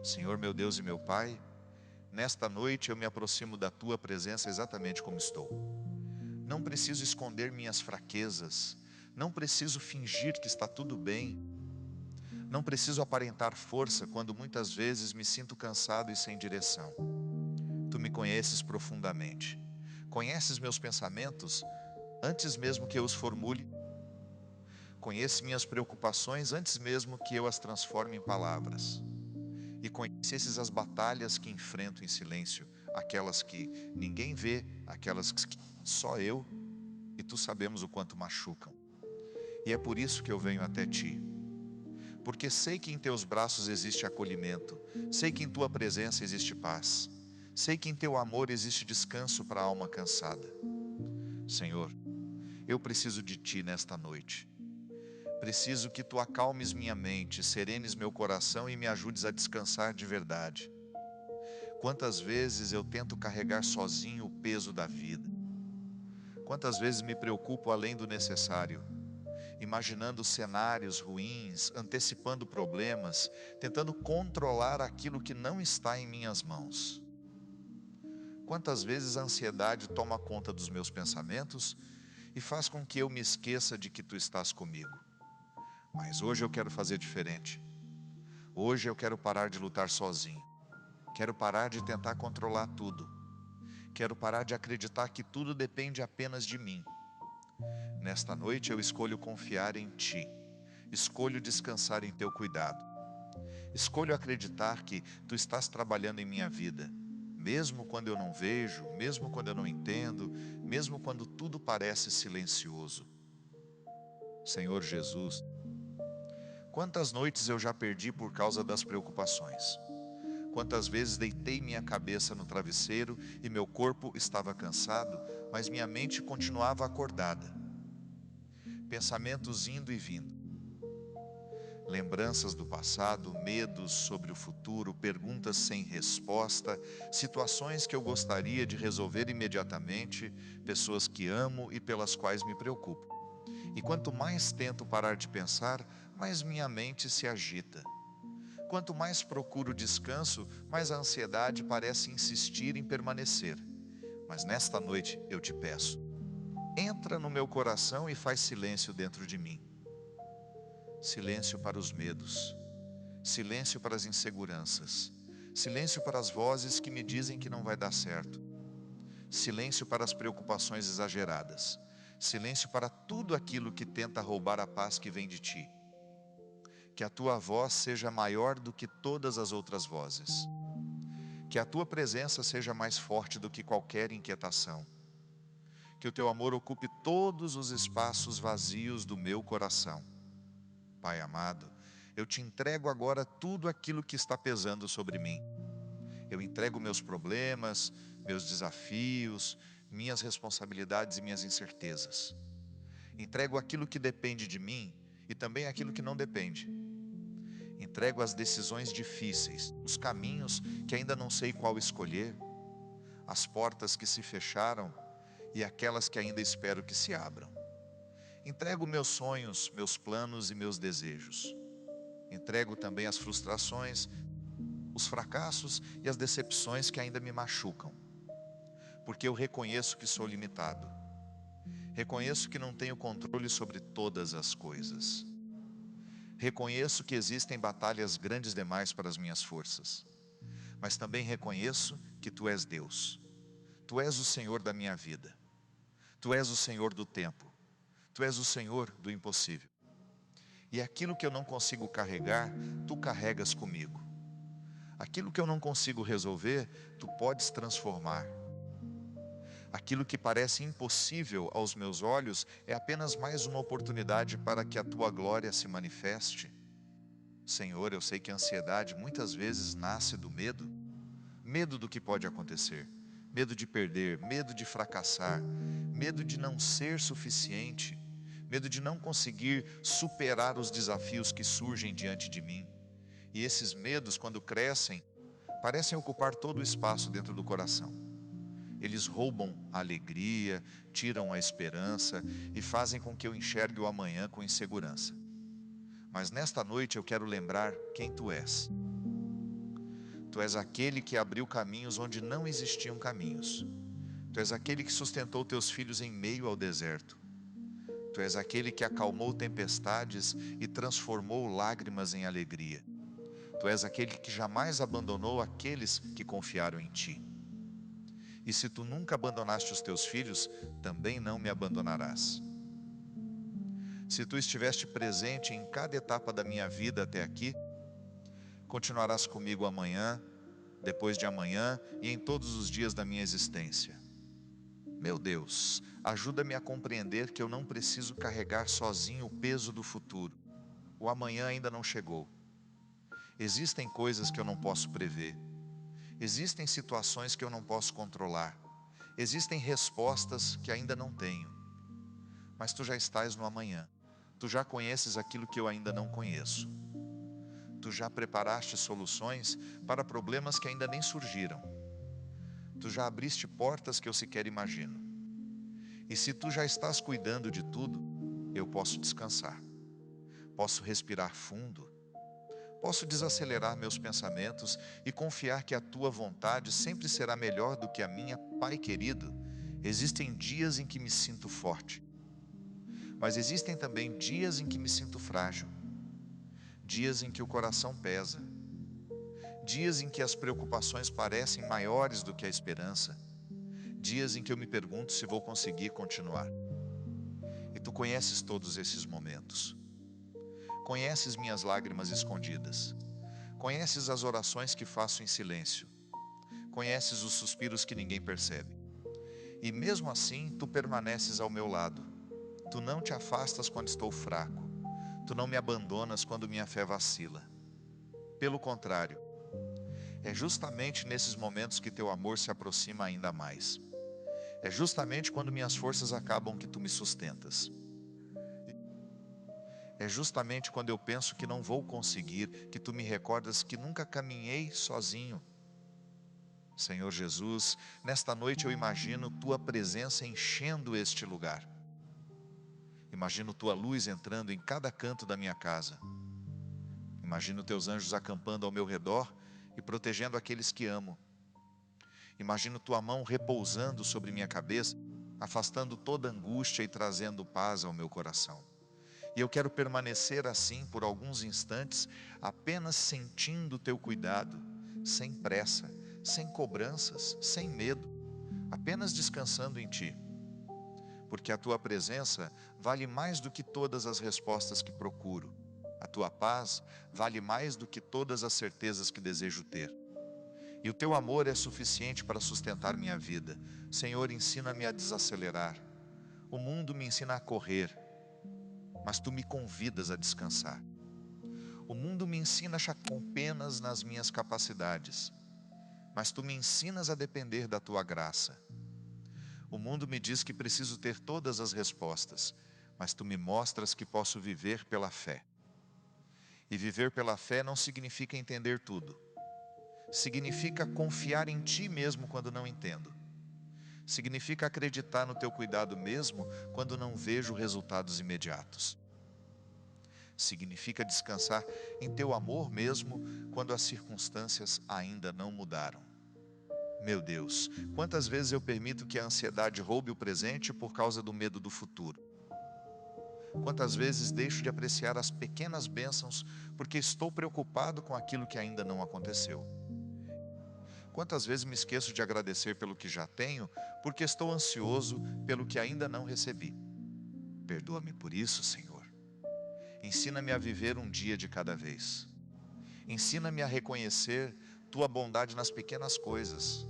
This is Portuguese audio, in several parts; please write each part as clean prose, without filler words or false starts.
Senhor meu Deus e meu Pai, nesta noite eu me aproximo da Tua presença exatamente como estou. Não preciso esconder minhas fraquezas, não preciso fingir que está tudo bem, não preciso aparentar força quando muitas vezes me sinto cansado e sem direção. Tu me conheces profundamente, conheces meus pensamentos antes mesmo que eu os formule, conheces minhas preocupações antes mesmo que eu as transforme em palavras. E conheces as batalhas que enfrento em silêncio, aquelas que ninguém vê, aquelas que só eu e tu sabemos o quanto machucam. E é por isso que eu venho até ti, porque sei que em teus braços existe acolhimento, sei que em tua presença existe paz, sei que em teu amor existe descanso para a alma cansada. Senhor, eu preciso de ti nesta noite. Preciso que tu acalmes minha mente, serenes meu coração e me ajudes a descansar de verdade. Quantas vezes eu tento carregar sozinho o peso da vida? Quantas vezes me preocupo além do necessário, imaginando cenários ruins, antecipando problemas, tentando controlar aquilo que não está em minhas mãos? Quantas vezes a ansiedade toma conta dos meus pensamentos e faz com que eu me esqueça de que tu estás comigo? Mas hoje eu quero fazer diferente. Hoje eu quero parar de lutar sozinho. Quero parar de tentar controlar tudo. Quero parar de acreditar que tudo depende apenas de mim. Nesta noite eu escolho confiar em Ti. Escolho descansar em Teu cuidado. Escolho acreditar que Tu estás trabalhando em minha vida. Mesmo quando eu não vejo, mesmo quando eu não entendo, mesmo quando tudo parece silencioso. Senhor Jesus, quantas noites eu já perdi por causa das preocupações? Quantas vezes deitei minha cabeça no travesseiro e meu corpo estava cansado, mas minha mente continuava acordada. Pensamentos indo e vindo. Lembranças do passado, medos sobre o futuro, perguntas sem resposta, situações que eu gostaria de resolver imediatamente, pessoas que amo e pelas quais me preocupo. E quanto mais tento parar de pensar, mais minha mente se agita. Quanto mais procuro descanso, mais a ansiedade parece insistir em permanecer. Mas nesta noite eu te peço, entra no meu coração e faz silêncio dentro de mim. Silêncio para os medos, silêncio para as inseguranças, silêncio para as vozes que me dizem que não vai dar certo, silêncio para as preocupações exageradas, silêncio para tudo aquilo que tenta roubar a paz que vem de ti. Que a tua voz seja maior do que todas as outras vozes. Que a tua presença seja mais forte do que qualquer inquietação. Que o teu amor ocupe todos os espaços vazios do meu coração. Pai amado, eu te entrego agora tudo aquilo que está pesando sobre mim. Eu entrego meus problemas, meus desafios, minhas responsabilidades e minhas incertezas. Entrego aquilo que depende de mim e também aquilo que não depende. Entrego as decisões difíceis, os caminhos que ainda não sei qual escolher, as portas que se fecharam e aquelas que ainda espero que se abram. Entrego meus sonhos, meus planos e meus desejos. Entrego também as frustrações, os fracassos e as decepções que ainda me machucam. Porque eu reconheço que sou limitado. Reconheço que não tenho controle sobre todas as coisas. Reconheço que existem batalhas grandes demais para as minhas forças. Mas também reconheço que Tu és Deus. Tu és o Senhor da minha vida. Tu és o Senhor do tempo. Tu és o Senhor do impossível. E aquilo que eu não consigo carregar, Tu carregas comigo. Aquilo que eu não consigo resolver, Tu podes transformar. Aquilo que parece impossível aos meus olhos é apenas mais uma oportunidade para que a Tua glória se manifeste. Senhor, eu sei que a ansiedade muitas vezes nasce do medo. Medo do que pode acontecer. Medo de perder, medo de fracassar, medo de não ser suficiente, medo de não conseguir superar os desafios que surgem diante de mim. E esses medos, quando crescem, parecem ocupar todo o espaço dentro do coração. Eles roubam a alegria, tiram a esperança e fazem com que eu enxergue o amanhã com insegurança. Mas nesta noite eu quero lembrar quem Tu és. Tu és aquele que abriu caminhos onde não existiam caminhos. Tu és aquele que sustentou teus filhos em meio ao deserto. Tu és aquele que acalmou tempestades e transformou lágrimas em alegria. Tu és aquele que jamais abandonou aqueles que confiaram em ti. E se tu nunca abandonaste os teus filhos, também não me abandonarás. Se tu estiveste presente em cada etapa da minha vida até aqui, continuarás comigo amanhã, depois de amanhã e em todos os dias da minha existência. Meu Deus, ajuda-me a compreender que eu não preciso carregar sozinho o peso do futuro. O amanhã ainda não chegou. Existem coisas que eu não posso prever. Existem situações que eu não posso controlar. Existem respostas que ainda não tenho. Mas tu já estás no amanhã. Tu já conheces aquilo que eu ainda não conheço. Tu já preparaste soluções para problemas que ainda nem surgiram. Tu já abriste portas que eu sequer imagino. E se tu já estás cuidando de tudo, eu posso descansar. Posso respirar fundo. Posso desacelerar meus pensamentos e confiar que a tua vontade sempre será melhor do que a minha. Pai querido, existem dias em que me sinto forte. Mas existem também dias em que me sinto frágil. Dias em que o coração pesa. Dias em que as preocupações parecem maiores do que a esperança. Dias em que eu me pergunto se vou conseguir continuar. E tu conheces todos esses momentos. Conheces minhas lágrimas escondidas. Conheces as orações que faço em silêncio. Conheces os suspiros que ninguém percebe. E mesmo assim, tu permaneces ao meu lado. Tu não te afastas quando estou fraco. Tu não me abandonas quando minha fé vacila. Pelo contrário, é justamente nesses momentos que teu amor se aproxima ainda mais. É justamente quando minhas forças acabam que tu me sustentas. É justamente quando eu penso que não vou conseguir, que tu me recordas que nunca caminhei sozinho. Senhor Jesus, nesta noite eu imagino tua presença enchendo este lugar. Imagino tua luz entrando em cada canto da minha casa. Imagino teus anjos acampando ao meu redor e protegendo aqueles que amo. Imagino tua mão repousando sobre minha cabeça, afastando toda angústia e trazendo paz ao meu coração. E eu quero permanecer assim por alguns instantes, apenas sentindo o teu cuidado, sem pressa, sem cobranças, sem medo, apenas descansando em ti. Porque a tua presença vale mais do que todas as respostas que procuro. A tua paz vale mais do que todas as certezas que desejo ter. E o teu amor é suficiente para sustentar minha vida. Senhor, ensina-me a desacelerar. O mundo me ensina a correr, mas tu me convidas a descansar. O mundo me ensina a achar apenas nas minhas capacidades, mas tu me ensinas a depender da tua graça. O mundo me diz que preciso ter todas as respostas, mas tu me mostras que posso viver pela fé. E viver pela fé não significa entender tudo. Significa confiar em ti mesmo quando não entendo. Significa acreditar no teu cuidado mesmo quando não vejo resultados imediatos. Significa descansar em teu amor mesmo quando as circunstâncias ainda não mudaram. Meu Deus, quantas vezes eu permito que a ansiedade roube o presente por causa do medo do futuro? Quantas vezes deixo de apreciar as pequenas bênçãos porque estou preocupado com aquilo que ainda não aconteceu? Quantas vezes me esqueço de agradecer pelo que já tenho porque estou ansioso pelo que ainda não recebi? Perdoa-me por isso, Senhor. Ensina-me a viver um dia de cada vez. Ensina-me a reconhecer tua bondade nas pequenas coisas.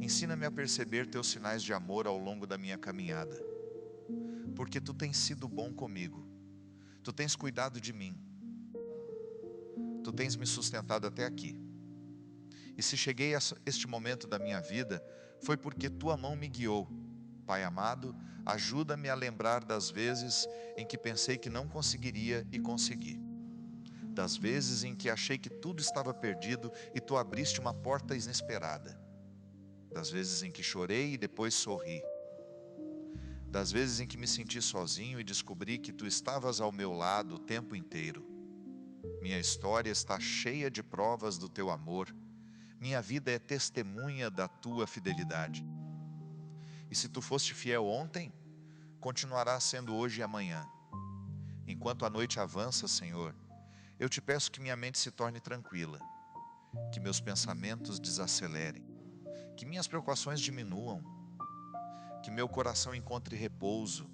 Ensina-me a perceber teus sinais de amor ao longo da minha caminhada. Porque tu tens sido bom comigo. Tu tens cuidado de mim. Tu tens me sustentado até aqui. E se cheguei a este momento da minha vida, foi porque tua mão me guiou. Pai amado, ajuda-me a lembrar das vezes em que pensei que não conseguiria e consegui. Das vezes em que achei que tudo estava perdido e tu abriste uma porta inesperada. Das vezes em que chorei e depois sorri. Das vezes em que me senti sozinho e descobri que tu estavas ao meu lado o tempo inteiro. Minha história está cheia de provas do teu amor. Minha vida é testemunha da tua fidelidade. E se tu foste fiel ontem, continuarás sendo hoje e amanhã. Enquanto a noite avança, Senhor, eu te peço que minha mente se torne tranquila, que meus pensamentos desacelerem, que minhas preocupações diminuam, que meu coração encontre repouso,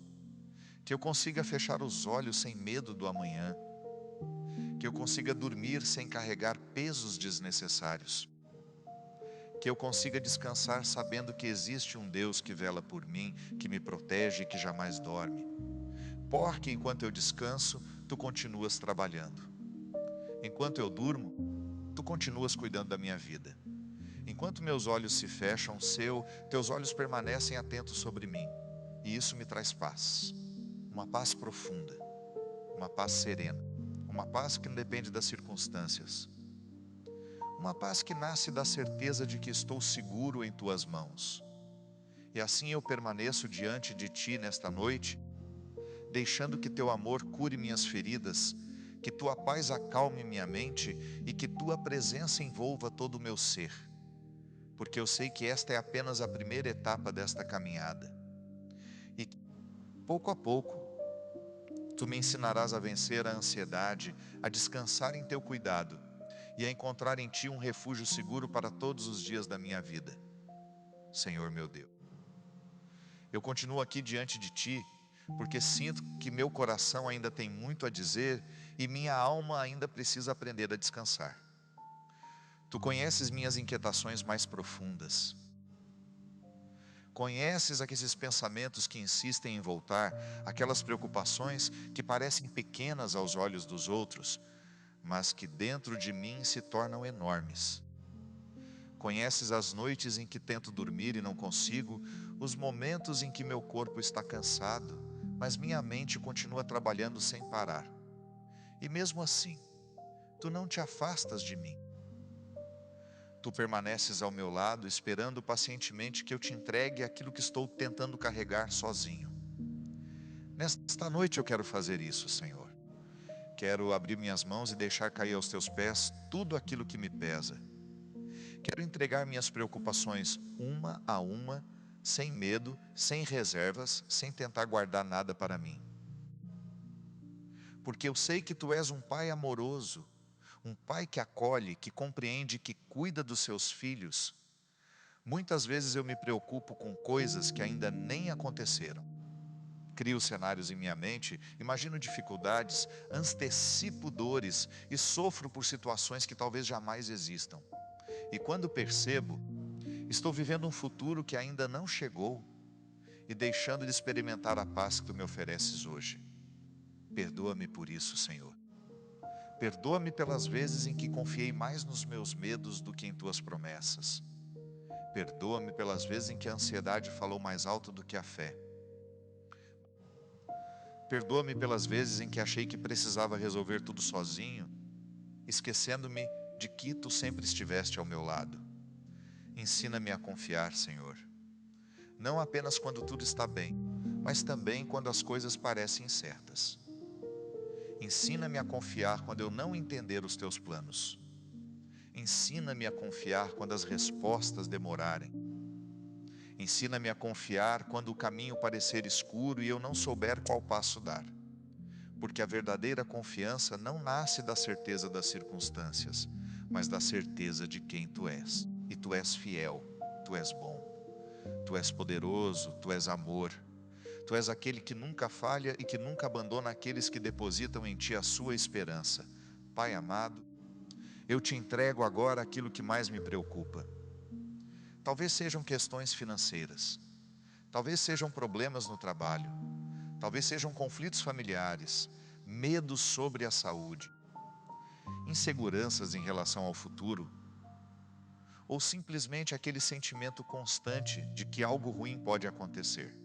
que eu consiga fechar os olhos sem medo do amanhã, que eu consiga dormir sem carregar pesos desnecessários, que eu consiga descansar sabendo que existe um Deus que vela por mim, que me protege e que jamais dorme. Porque enquanto eu descanso, tu continuas trabalhando. Enquanto eu durmo, tu continuas cuidando da minha vida. Enquanto meus olhos se fecham, teus olhos permanecem atentos sobre mim. E isso me traz paz. Uma paz profunda, uma paz serena, uma paz que não depende das circunstâncias. Uma paz que nasce da certeza de que estou seguro em tuas mãos. E assim eu permaneço diante de ti nesta noite, deixando que teu amor cure minhas feridas, que tua paz acalme minha mente e que tua presença envolva todo o meu ser. Porque eu sei que esta é apenas a primeira etapa desta caminhada. E pouco a pouco, tu me ensinarás a vencer a ansiedade, a descansar em teu cuidado e a encontrar em ti um refúgio seguro para todos os dias da minha vida. Senhor meu Deus, eu continuo aqui diante de ti, porque sinto que meu coração ainda tem muito a dizer e minha alma ainda precisa aprender a descansar. Tu conheces minhas inquietações mais profundas. Conheces aqueles pensamentos que insistem em voltar, aquelas preocupações que parecem pequenas aos olhos dos outros, mas que dentro de mim se tornam enormes. Conheces as noites em que tento dormir e não consigo, os momentos em que meu corpo está cansado, mas minha mente continua trabalhando sem parar. E mesmo assim, tu não te afastas de mim. Tu permaneces ao meu lado, esperando pacientemente que eu te entregue aquilo que estou tentando carregar sozinho. Nesta noite eu quero fazer isso, Senhor. Quero abrir minhas mãos e deixar cair aos teus pés tudo aquilo que me pesa. Quero entregar minhas preocupações uma a uma, sem medo, sem reservas, sem tentar guardar nada para mim. Porque eu sei que tu és um pai amoroso, um pai que acolhe, que compreende, que cuida dos seus filhos. Muitas vezes eu me preocupo com coisas que ainda nem aconteceram. Crio cenários em minha mente, imagino dificuldades, antecipo dores e sofro por situações que talvez jamais existam. E quando percebo, estou vivendo um futuro que ainda não chegou e deixando de experimentar a paz que tu me ofereces hoje. Perdoa-me por isso, Senhor. Perdoa-me pelas vezes em que confiei mais nos meus medos do que em tuas promessas. Perdoa-me pelas vezes em que a ansiedade falou mais alto do que a fé. Perdoa-me pelas vezes em que achei que precisava resolver tudo sozinho, esquecendo-me de que tu sempre estiveste ao meu lado. Ensina-me a confiar, Senhor. Não apenas quando tudo está bem, mas também quando as coisas parecem incertas. Ensina-me a confiar quando eu não entender os teus planos. Ensina-me a confiar quando as respostas demorarem. Ensina-me a confiar quando o caminho parecer escuro e eu não souber qual passo dar. Porque a verdadeira confiança não nasce da certeza das circunstâncias, mas da certeza de quem tu és. E tu és fiel, tu és bom, tu és poderoso, tu és amor. Tu és aquele que nunca falha e que nunca abandona aqueles que depositam em ti a sua esperança. Pai amado, eu te entrego agora aquilo que mais me preocupa. Talvez sejam questões financeiras, talvez sejam problemas no trabalho, talvez sejam conflitos familiares, medos sobre a saúde, inseguranças em relação ao futuro, ou simplesmente aquele sentimento constante de que algo ruim pode acontecer.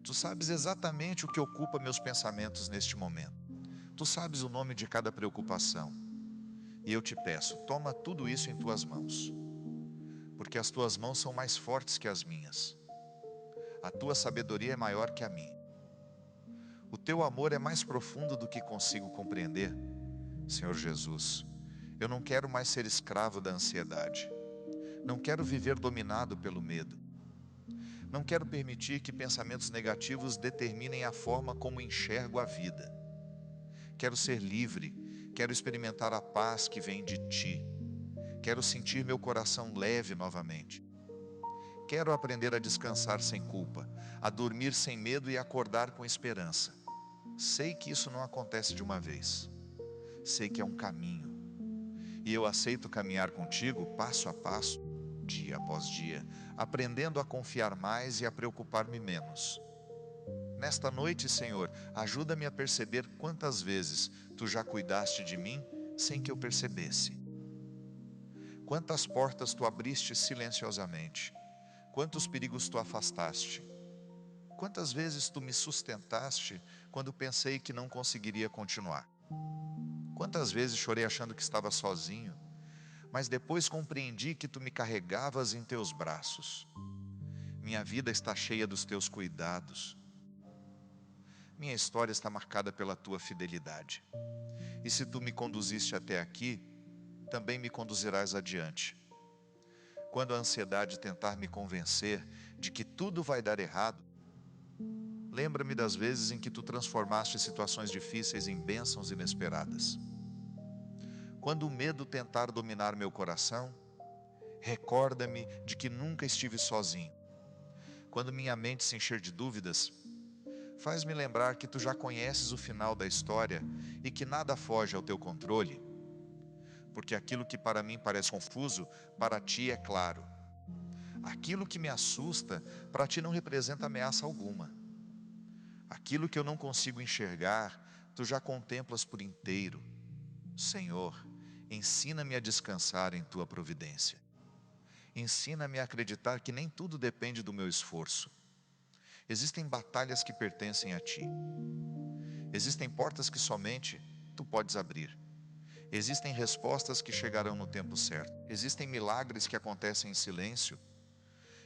Tu sabes exatamente o que ocupa meus pensamentos neste momento. Tu sabes o nome de cada preocupação. E eu te peço, toma tudo isso em tuas mãos. Porque as tuas mãos são mais fortes que as minhas. A tua sabedoria é maior que a minha. O teu amor é mais profundo do que consigo compreender. Senhor Jesus, Eu não quero mais ser escravo da ansiedade. Não quero viver dominado pelo medo. Não quero permitir que pensamentos negativos determinem a forma como enxergo a vida. Quero ser livre, quero experimentar a paz que vem de Ti. Quero sentir meu coração leve novamente. Quero aprender a descansar sem culpa, a dormir sem medo e acordar com esperança. Sei que isso não acontece de uma vez. Sei que é um caminho. E eu aceito caminhar contigo passo a passo, dia após dia, aprendendo a confiar mais e a preocupar-me menos. Nesta noite, Senhor, ajuda-me a perceber quantas vezes Tu já cuidaste de mim sem que eu percebesse. Quantas portas Tu abriste silenciosamente. Quantos perigos Tu afastaste. Quantas vezes Tu me sustentaste quando pensei que não conseguiria continuar. Quantas vezes chorei achando que estava sozinho, mas depois compreendi que Tu me carregavas em Teus braços. Minha vida está cheia dos Teus cuidados. Minha história está marcada pela Tua fidelidade. E se Tu me conduziste até aqui, também me conduzirás adiante. Quando a ansiedade tentar me convencer de que tudo vai dar errado, lembra-me das vezes em que Tu transformaste situações difíceis em bênçãos inesperadas. Quando o medo tentar dominar meu coração, recorda-me de que nunca estive sozinho. Quando minha mente se encher de dúvidas, faz-me lembrar que Tu já conheces o final da história e que nada foge ao Teu controle, porque aquilo que para mim parece confuso, para Ti é claro. Aquilo que me assusta, para Ti não representa ameaça alguma. Aquilo que eu não consigo enxergar, Tu já contemplas por inteiro. Senhor, ensina-me a descansar em Tua providência. Ensina-me a acreditar que nem tudo depende do meu esforço. Existem batalhas que pertencem a Ti. Existem portas que somente Tu podes abrir. Existem respostas que chegarão no tempo certo. Existem milagres que acontecem em silêncio,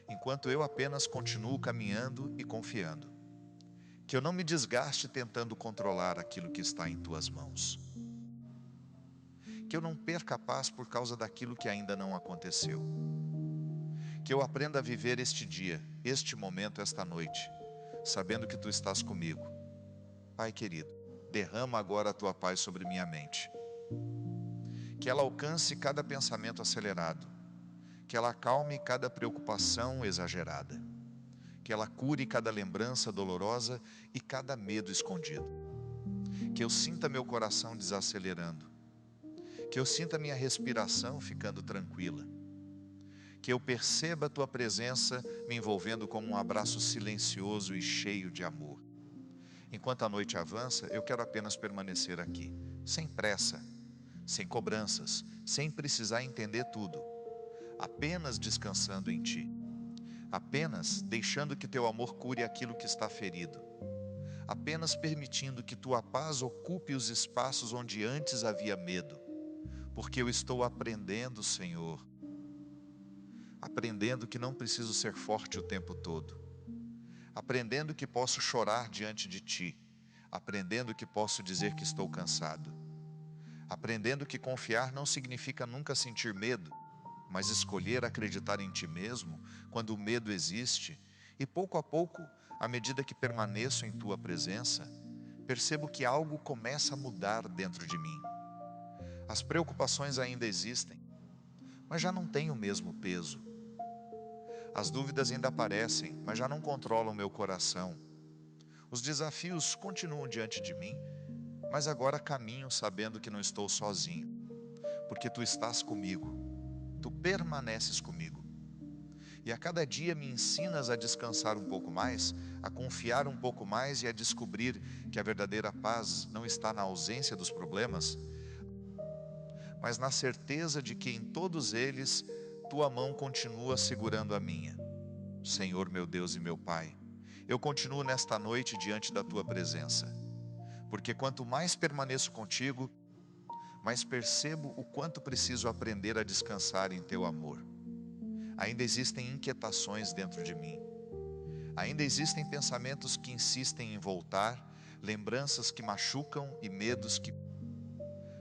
enquanto eu apenas continuo caminhando e confiando. Que eu não me desgaste tentando controlar aquilo que está em Tuas mãos. Que eu não perca a paz por causa daquilo que ainda não aconteceu. Que eu aprenda a viver este dia, este momento, esta noite, sabendo que Tu estás comigo. Pai querido, derrama agora a Tua paz sobre minha mente. Que ela alcance cada pensamento acelerado. Que ela acalme cada preocupação exagerada. Que ela cure cada lembrança dolorosa e cada medo escondido. Que eu sinta meu coração desacelerando. Que eu sinta minha respiração ficando tranquila. Que eu perceba a Tua presença me envolvendo como um abraço silencioso e cheio de amor. Enquanto a noite avança, eu quero apenas permanecer aqui, sem pressa, sem cobranças, sem precisar entender tudo, apenas descansando em Ti, apenas deixando que Teu amor cure aquilo que está ferido, apenas permitindo que Tua paz ocupe os espaços onde antes havia medo, porque eu estou aprendendo, Senhor, aprendendo que não preciso ser forte o tempo todo, aprendendo que posso chorar diante de Ti, aprendendo que posso dizer que estou cansado, aprendendo que confiar não significa nunca sentir medo, mas escolher acreditar em Ti mesmo quando o medo existe, e pouco a pouco, à medida que permaneço em Tua presença, percebo que algo começa a mudar dentro de mim. As preocupações ainda existem, mas já não têm o mesmo peso. As dúvidas ainda aparecem, mas já não controlam meu coração. Os desafios continuam diante de mim, mas agora caminho sabendo que não estou sozinho, porque Tu estás comigo, Tu permaneces comigo. E a cada dia me ensinas a descansar um pouco mais, a confiar um pouco mais e a descobrir que a verdadeira paz não está na ausência dos problemas, mas na certeza de que em todos eles Tua mão continua segurando a minha. Senhor meu Deus e meu Pai, eu continuo nesta noite diante da Tua presença, porque quanto mais permaneço contigo, mais percebo o quanto preciso aprender a descansar em Teu amor. Ainda existem inquietações dentro de mim, ainda existem pensamentos que insistem em voltar, lembranças que machucam e medos que...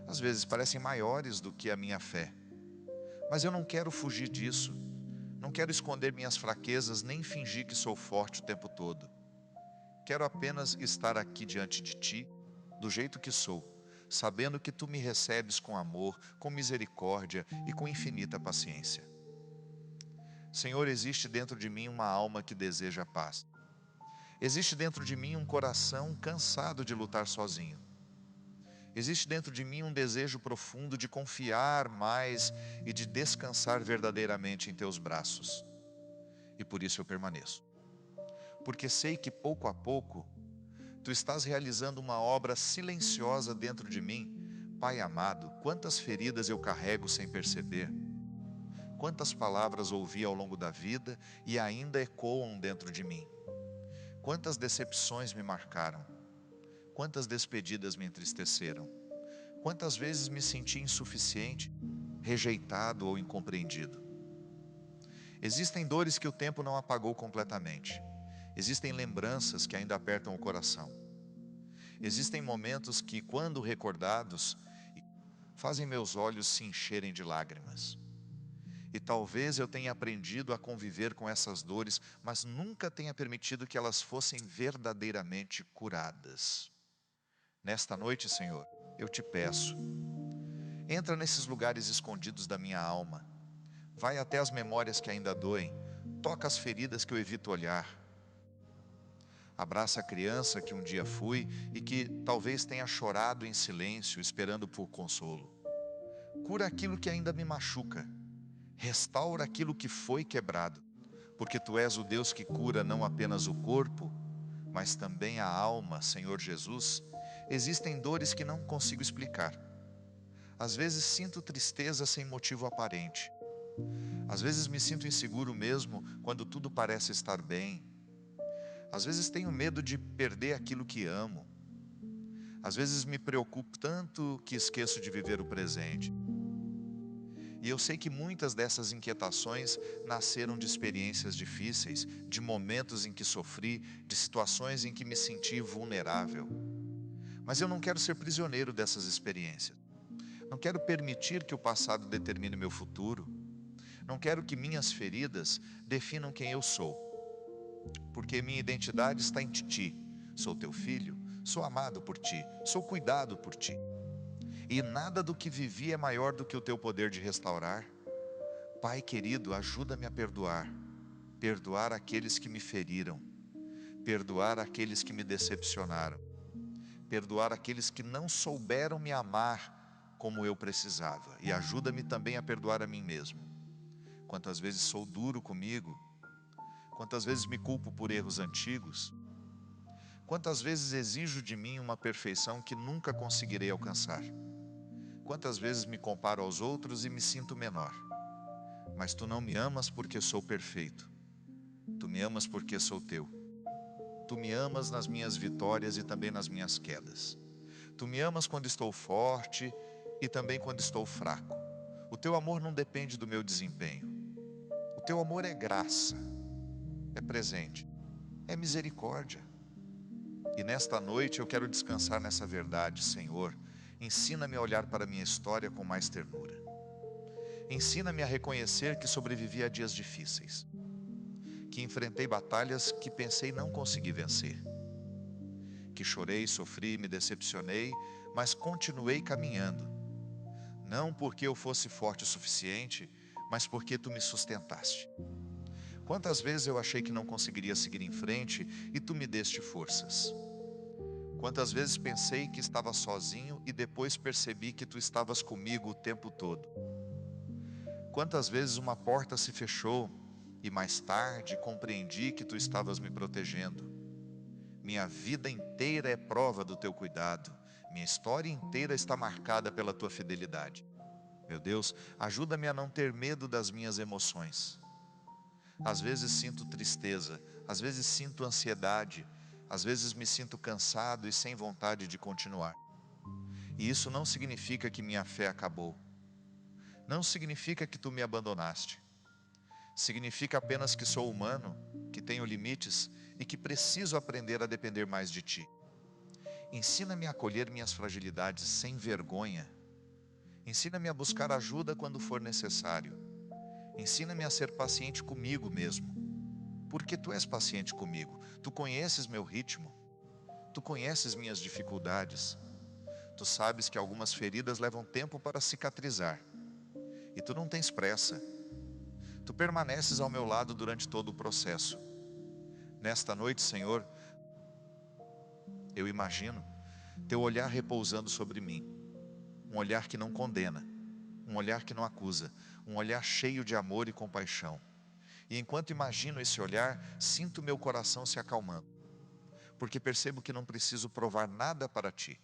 às vezes parecem maiores do que a minha fé. Mas eu não quero fugir disso. Não quero esconder minhas fraquezas, nem fingir que sou forte o tempo todo. Quero apenas estar aqui diante de Ti, do jeito que sou, sabendo que Tu me recebes com amor, com misericórdia e com infinita paciência. Senhor, existe dentro de mim uma alma que deseja a paz. Existe dentro de mim um coração cansado de lutar sozinho. Existe dentro de mim um desejo profundo de confiar mais e de descansar verdadeiramente em Teus braços. E por isso eu permaneço. Porque sei que pouco a pouco, Tu estás realizando uma obra silenciosa dentro de mim. Pai amado, quantas feridas eu carrego sem perceber. Quantas palavras ouvi ao longo da vida e ainda ecoam dentro de mim. Quantas decepções me marcaram. Quantas despedidas me entristeceram. Quantas vezes me senti insuficiente, rejeitado ou incompreendido. Existem dores que o tempo não apagou completamente. Existem lembranças que ainda apertam o coração. Existem momentos que, quando recordados, fazem meus olhos se encherem de lágrimas. E talvez eu tenha aprendido a conviver com essas dores, mas nunca tenha permitido que elas fossem verdadeiramente curadas. Nesta noite, Senhor, eu te peço, entra nesses lugares escondidos da minha alma, vai até as memórias que ainda doem, toca as feridas que eu evito olhar. Abraça a criança que um dia fui e que talvez tenha chorado em silêncio, esperando por consolo. Cura aquilo que ainda me machuca. Restaura aquilo que foi quebrado, porque Tu és o Deus que cura não apenas o corpo, mas também a alma, Senhor Jesus. Existem dores que não consigo explicar. Às vezes sinto tristeza sem motivo aparente. Às vezes me sinto inseguro mesmo quando tudo parece estar bem. Às vezes tenho medo de perder aquilo que amo. Às vezes me preocupo tanto que esqueço de viver o presente. E eu sei que muitas dessas inquietações nasceram de experiências difíceis, de momentos em que sofri, de situações em que me senti vulnerável. Mas eu não quero ser prisioneiro dessas experiências. Não quero permitir que o passado determine meu futuro. Não quero que minhas feridas definam quem eu sou. Porque minha identidade está em Ti. Sou Teu filho, sou amado por Ti, sou cuidado por Ti. E nada do que vivi é maior do que o Teu poder de restaurar. Pai querido, ajuda-me a perdoar. Perdoar aqueles que me feriram. Perdoar aqueles que me decepcionaram. Perdoar aqueles que não souberam me amar como eu precisava. E ajuda-me também a perdoar a mim mesmo. Quantas vezes sou duro comigo. Quantas vezes me culpo por erros antigos. Quantas vezes exijo de mim uma perfeição que nunca conseguirei alcançar. Quantas vezes me comparo aos outros e me sinto menor. Mas Tu não me amas porque sou perfeito. Tu me amas porque sou Teu. Tu me amas nas minhas vitórias e também nas minhas quedas. Tu me amas quando estou forte e também quando estou fraco. O Teu amor não depende do meu desempenho. O Teu amor é graça, é presente, é misericórdia. E nesta noite eu quero descansar nessa verdade, Senhor. Ensina-me a olhar para a minha história com mais ternura. Ensina-me a reconhecer que sobrevivi a dias difíceis, que enfrentei batalhas que pensei não conseguir vencer, que chorei, sofri, me decepcionei, mas continuei caminhando, não porque eu fosse forte o suficiente, mas porque Tu me sustentaste. Quantas vezes eu achei que não conseguiria seguir em frente e Tu me deste forças. Quantas vezes pensei que estava sozinho e depois percebi que Tu estavas comigo o tempo todo. Quantas vezes uma porta se fechou e mais tarde compreendi que Tu estavas me protegendo. Minha vida inteira é prova do Teu cuidado. Minha história inteira está marcada pela Tua fidelidade. Meu Deus, ajuda-me a não ter medo das minhas emoções. Às vezes sinto tristeza, às vezes sinto ansiedade, às vezes me sinto cansado e sem vontade de continuar. E isso não significa que minha fé acabou. Não significa que Tu me abandonaste. Significa apenas que sou humano, que tenho limites e que preciso aprender a depender mais de Ti. Ensina-me a acolher minhas fragilidades sem vergonha Ensina-me a buscar ajuda quando for necessário. Ensina-me a ser paciente comigo mesmo, porque Tu és paciente comigo. Tu conheces meu ritmo, Tu conheces minhas dificuldades. Tu sabes que algumas feridas levam tempo para cicatrizar, e Tu não tens pressa. Tu permaneces ao meu lado durante todo o processo. Nesta noite, Senhor, eu imagino Teu olhar repousando sobre mim, um olhar que não condena, um olhar que não acusa, um olhar cheio de amor e compaixão. E enquanto imagino esse olhar, sinto meu coração se acalmando, porque percebo que não preciso provar nada para Ti.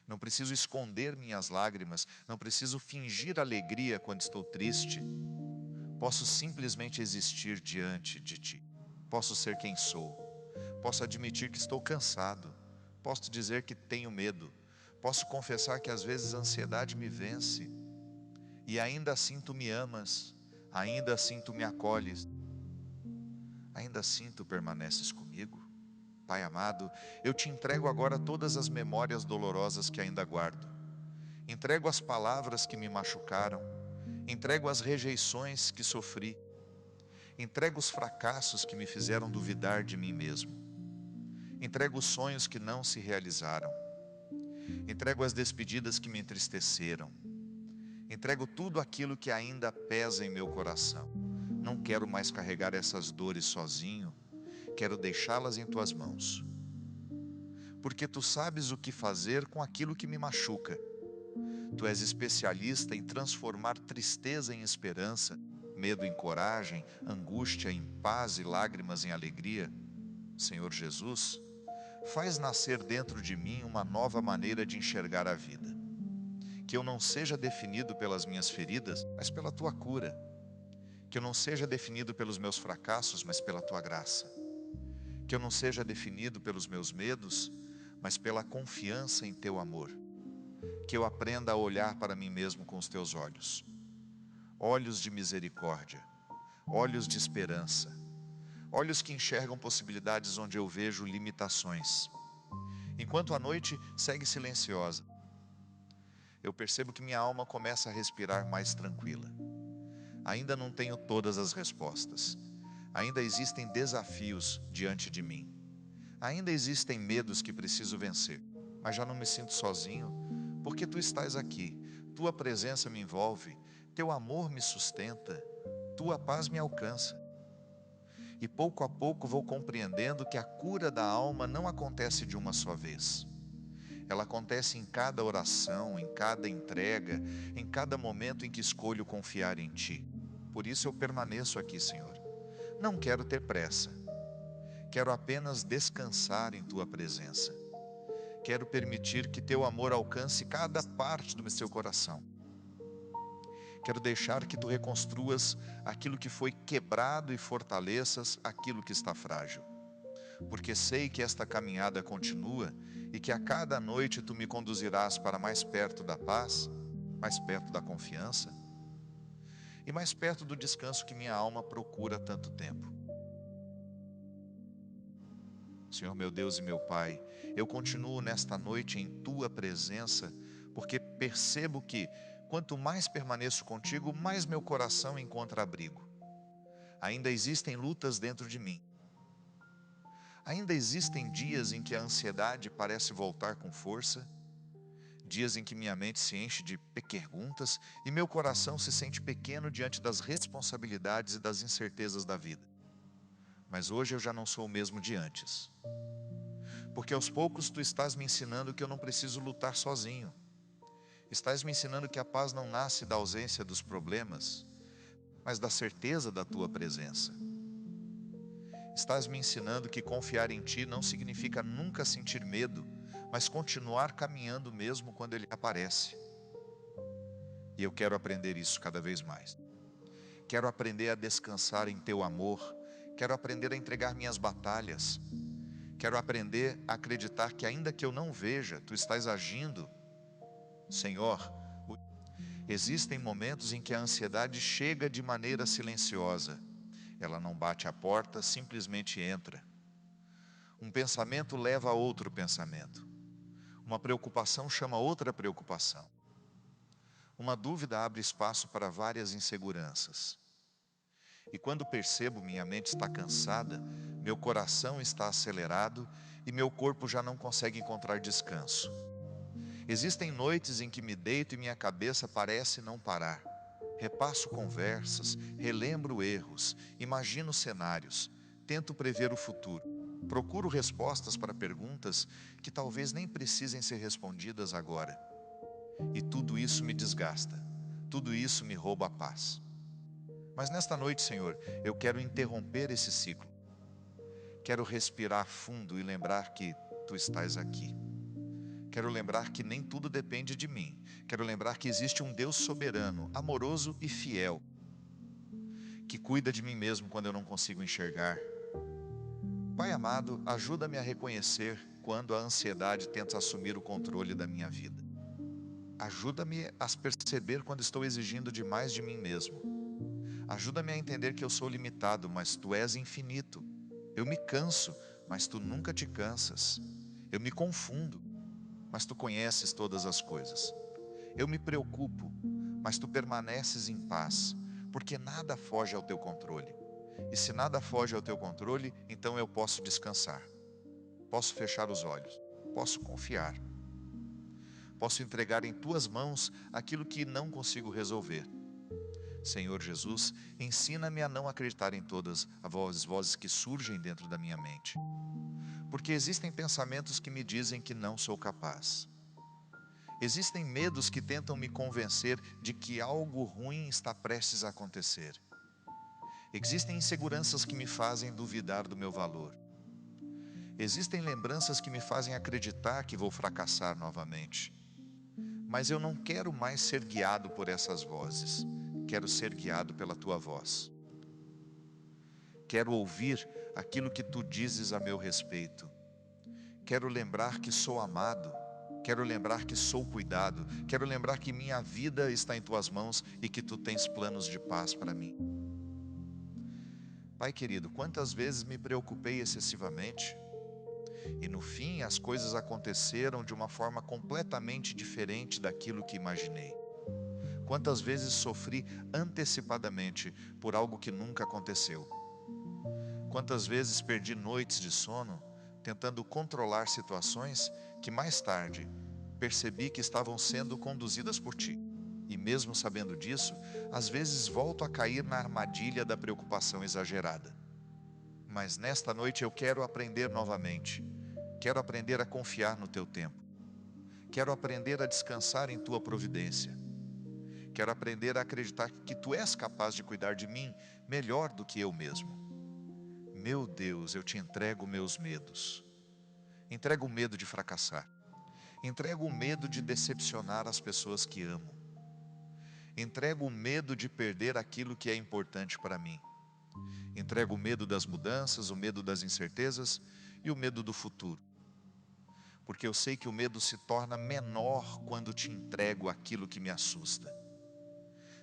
Não preciso esconder minhas lágrimas, não preciso fingir alegria quando estou triste. Posso simplesmente existir diante de Ti. Posso ser quem sou. Posso admitir que estou cansado. Posso dizer que tenho medo. Posso confessar que às vezes a ansiedade me vence. E ainda assim Tu me amas. Ainda assim Tu me acolhes. Ainda assim Tu permaneces comigo. Pai amado, eu Te entrego agora todas as memórias dolorosas que ainda guardo. Entrego as palavras que me machucaram. Entrego as rejeições que sofri. Entrego os fracassos que me fizeram duvidar de mim mesmo. Entrego os sonhos que não se realizaram. Entrego as despedidas que me entristeceram. Entrego tudo aquilo que ainda pesa em meu coração. Não quero mais carregar essas dores sozinho. Quero deixá-las em Tuas mãos. Porque Tu sabes o que fazer com aquilo que me machuca. Tu és especialista em transformar tristeza em esperança, medo em coragem, angústia em paz e lágrimas em alegria. Senhor Jesus, faz nascer dentro de mim uma nova maneira de enxergar a vida. Que eu não seja definido pelas minhas feridas, mas pela Tua cura. Que eu não seja definido pelos meus fracassos, mas pela Tua graça. Que eu não seja definido pelos meus medos, mas pela confiança em Teu amor. Que eu aprenda a olhar para mim mesmo com os Teus olhos. Olhos de misericórdia, olhos de esperança, olhos que enxergam possibilidades onde eu vejo limitações. Enquanto a noite segue silenciosa, eu percebo que minha alma começa a respirar mais tranquila. Ainda não tenho todas as respostas. Ainda existem desafios diante de mim. Ainda existem medos que preciso vencer. Mas já não me sinto sozinho, porque Tu estás aqui. Tua presença me envolve. Teu amor me sustenta. Tua paz me alcança. E pouco a pouco vou compreendendo que a cura da alma não acontece de uma só vez. Ela acontece em cada oração, em cada entrega, em cada momento em que escolho confiar em Ti. Por isso eu permaneço aqui, Senhor. Não quero ter pressa. Quero apenas descansar em Tua presença. Quero permitir que Teu amor alcance cada parte do meu coração. Quero deixar que Tu reconstruas aquilo que foi quebrado e fortaleças aquilo que está frágil. Porque sei que esta caminhada continua e que a cada noite Tu me conduzirás para mais perto da paz, mais perto da confiança e mais perto do descanso que minha alma procura há tanto tempo. Senhor meu Deus e meu Pai, eu continuo nesta noite em Tua presença, porque percebo que quanto mais permaneço contigo, mais meu coração encontra abrigo. Ainda existem lutas dentro de mim. Ainda existem dias em que a ansiedade parece voltar com força, dias em que minha mente se enche de perguntas e meu coração se sente pequeno diante das responsabilidades e das incertezas da vida. Mas hoje eu já não sou o mesmo de antes. Porque aos poucos Tu estás me ensinando que eu não preciso lutar sozinho. Estás me ensinando que a paz não nasce da ausência dos problemas, mas da certeza da Tua presença. Estás me ensinando que confiar em Ti não significa nunca sentir medo, mas continuar caminhando mesmo quando ele aparece. E eu quero aprender isso cada vez mais. Quero aprender a descansar em Teu amor. Quero aprender a entregar minhas batalhas. Quero aprender a acreditar que ainda que eu não veja, Tu estás agindo. Senhor, existem momentos em que a ansiedade chega de maneira silenciosa. Ela não bate à porta, simplesmente entra. Um pensamento leva a outro pensamento. Uma preocupação chama outra preocupação. Uma dúvida abre espaço para várias inseguranças. E quando percebo minha mente está cansada, meu coração está acelerado e meu corpo já não consegue encontrar descanso. Existem noites em que me deito e minha cabeça parece não parar. Repasso conversas, relembro erros, imagino cenários, tento prever o futuro. Procuro respostas para perguntas que talvez nem precisem ser respondidas agora. E tudo isso me desgasta, tudo isso me rouba a paz. Mas nesta noite, Senhor, eu quero interromper esse ciclo. Quero respirar fundo e lembrar que Tu estás aqui. Quero lembrar que nem tudo depende de mim. Quero lembrar que existe um Deus soberano, amoroso e fiel, que cuida de mim mesmo quando eu não consigo enxergar. Pai amado, ajuda-me a reconhecer quando a ansiedade tenta assumir o controle da minha vida. Ajuda-me a perceber quando estou exigindo demais de mim mesmo. Ajuda-me a entender que eu sou limitado, mas Tu és infinito. Eu me canso, mas Tu nunca te cansas. Eu me confundo, mas Tu conheces todas as coisas. Eu me preocupo, mas Tu permaneces em paz, porque nada foge ao Teu controle. E se nada foge ao Teu controle, então eu posso descansar. Posso fechar os olhos, posso confiar. Posso entregar em Tuas mãos aquilo que não consigo resolver. Senhor Jesus, ensina-me a não acreditar em todas as vozes que surgem dentro da minha mente. Porque existem pensamentos que me dizem que não sou capaz. Existem medos que tentam me convencer de que algo ruim está prestes a acontecer. Existem inseguranças que me fazem duvidar do meu valor. Existem lembranças que me fazem acreditar que vou fracassar novamente. Mas eu não quero mais ser guiado por essas vozes. Quero ser guiado pela Tua voz. Quero ouvir aquilo que Tu dizes a meu respeito. Quero lembrar que sou amado. Quero lembrar que sou cuidado. Quero lembrar que minha vida está em Tuas mãos e que Tu tens planos de paz para mim. Pai querido, quantas vezes me preocupei excessivamente e no fim as coisas aconteceram de uma forma completamente diferente daquilo que imaginei. Quantas vezes sofri antecipadamente por algo que nunca aconteceu. Quantas vezes perdi noites de sono tentando controlar situações que mais tarde percebi que estavam sendo conduzidas por Ti. E mesmo sabendo disso, às vezes volto a cair na armadilha da preocupação exagerada. Mas nesta noite eu quero aprender novamente. Quero aprender a confiar no Teu tempo. Quero aprender a descansar em Tua providência. Quero aprender a acreditar que Tu és capaz de cuidar de mim melhor do que eu mesmo. Meu Deus, eu Te entrego meus medos. Entrego o medo de fracassar. Entrego o medo de decepcionar as pessoas que amo. Entrego o medo de perder aquilo que é importante para mim. Entrego o medo das mudanças, o medo das incertezas e o medo do futuro. Porque eu sei que o medo se torna menor quando Te entrego aquilo que me assusta.